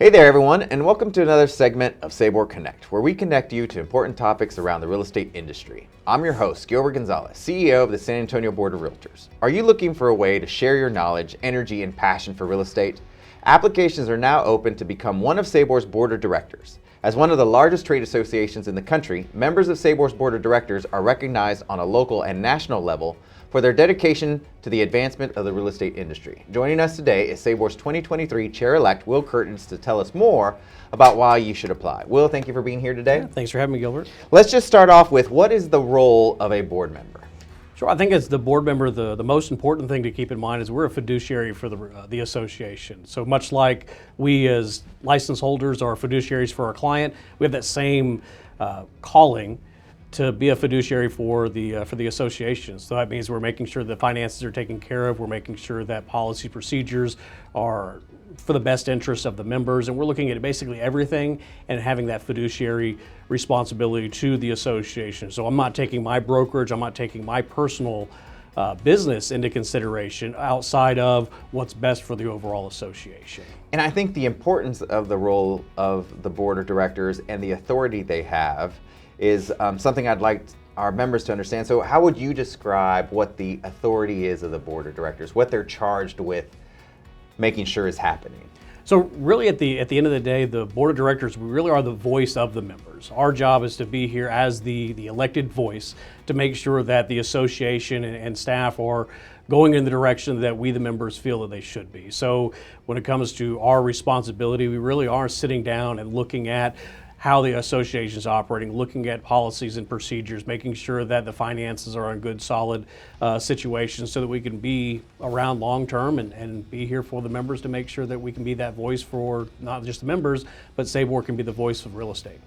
Hey there everyone, and welcome to another segment of SABOR Connect, where we connect you to important topics around the real estate industry. I'm your host, Gilbert Gonzalez, CEO of the San Antonio Board of Realtors. Are you looking for a way to share your knowledge, energy, and passion for real estate? Applications are now open to become one of SABOR's board of directors. As one of the largest trade associations in the country, members of SABOR's board of directors are recognized on a local and national level for their dedication to the advancement of the real estate industry. Joining us today is SABOR's 2023 Chair-elect Will Curtins to tell us more about why you should apply. Will, thank you for being here today. Yeah, thanks for having me, Gilbert. Let's just start off with, what is the role of a board member? Sure, I think as the board member, the most important thing to keep in mind is we're a fiduciary for the association. So much like we as license holders are fiduciaries for our client, we have that same calling to be a fiduciary for the association. So that means we're making sure the finances are taken care of, we're making sure that policy procedures are for the best interest of the members, and we're looking at basically everything and having that fiduciary responsibility to the association. So I'm not taking my brokerage, I'm not taking my personal business into consideration outside of what's best for the overall association. And I think the importance of the role of the board of directors and the authority they have is something I'd like our members to understand. So how would you describe what the authority is of the board of directors, what they're charged with making sure is happening? So really at the end of the day, the board of directors, we really are the voice of the members. Our job is to be here as the elected voice to make sure that the association and staff are going in the direction that we, the members, feel that they should be. So when it comes to our responsibility, we really are sitting down and looking at how the association is operating, looking at policies and procedures, making sure that the finances are in good, solid situations so that we can be around long term and be here for the members to make sure that we can be that voice for not just the members, but SABOR can be the voice of real estate.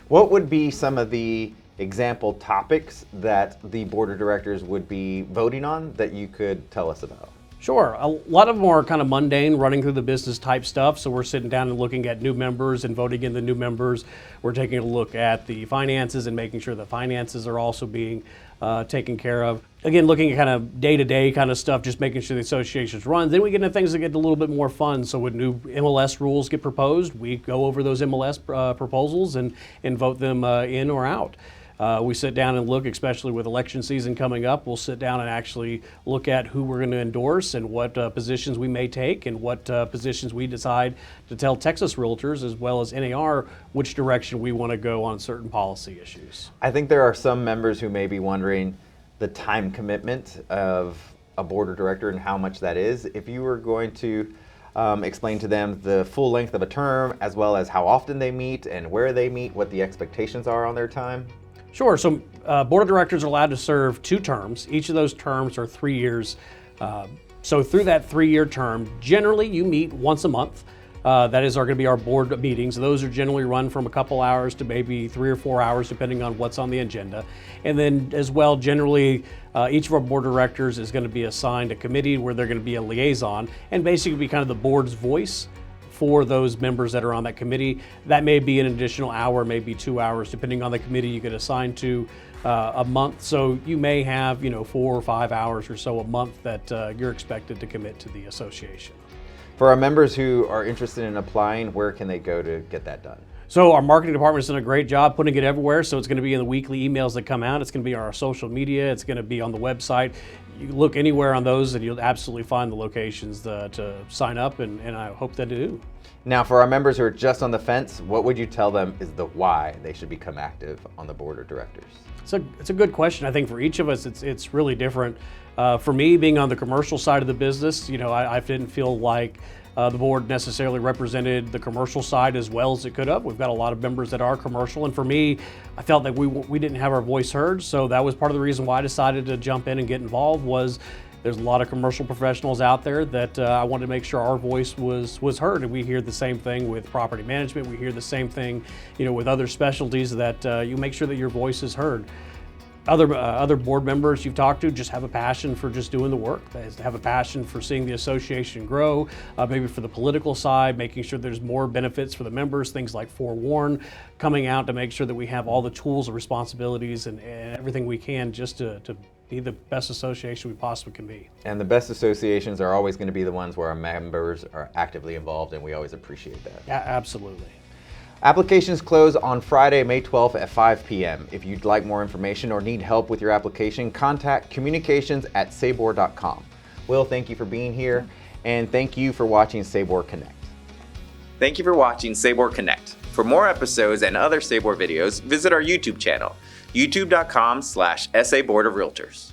What would be some of the example topics that the board of directors would be voting on that you could tell us about? Sure. A lot of them are kind of mundane, running through the business type stuff. So we're sitting down and looking at new members and voting in the new members. We're taking a look at the finances and making sure the finances are also being taken care of. Again, looking at kind of day-to-day kind of stuff, just making sure the associations run. Then we get into things that get a little bit more fun. So when new MLS rules get proposed, we go over those MLS proposals and vote them in or out. We sit down and look, especially with election season coming up, we'll sit down and actually look at who we're going to endorse and what positions we may take and what positions we decide to tell Texas Realtors as well as NAR which direction we want to go on certain policy issues. I think there are some members who may be wondering the time commitment of a board of director and how much that is. If you were going to explain to them the full length of a term as well as how often they meet and where they meet, what the expectations are on their time. Sure. So board of directors are allowed to serve 2 terms. Each of those terms are 3 years. So through that 3-year term, generally you meet once a month. That is going to be our board meetings. Those are generally run from a couple hours to maybe 3 or 4 hours, depending on what's on the agenda. And then as well, generally, each of our board of directors is going to be assigned a committee where they're going to be a liaison and basically be kind of the board's voice for those members that are on that committee. That may be an additional hour, maybe 2 hours, depending on the committee you get assigned to a month. So you may have 4 or 5 hours or so a month that you're expected to commit to the association. For our members who are interested in applying, where can they go to get that done? So our marketing department has done a great job putting it everywhere. So it's going to be in the weekly emails that come out. It's going to be on our social media. It's going to be on the website. You can look anywhere on those and you'll absolutely find the locations to sign up, and I hope that they do. Now, for our members who are just on the fence, what would you tell them is the why they should become active on the board of directors? It's a good question. I think for each of us, it's really different. For me, being on the commercial side of the business, I didn't feel like the board necessarily represented the commercial side as well as it could have. We've got a lot of members that are commercial, and for me, I felt that we didn't have our voice heard. So that was part of the reason why I decided to jump in and get involved. Was there's a lot of commercial professionals out there that I wanted to make sure our voice was heard, and we hear the same thing with property management. We hear the same thing, with other specialties, that you make sure that your voice is heard. Other board members you've talked to just have a passion for just doing the work. They have a passion for seeing the association grow, maybe for the political side, making sure there's more benefits for the members, things like forewarn, coming out to make sure that we have all the tools and responsibilities and everything we can just to be the best association we possibly can be. And the best associations are always going to be the ones where our members are actively involved, and we always appreciate that. Absolutely. Applications close on Friday, May 12th at 5 p.m. If you'd like more information or need help with your application, contact communications@sabor.com. Will, thank you for being here, and thank you for watching SABOR Connect. Thank you for watching SABOR Connect. For more episodes and other SABOR videos, visit our YouTube channel, youtube.com/SA Board of Realtors.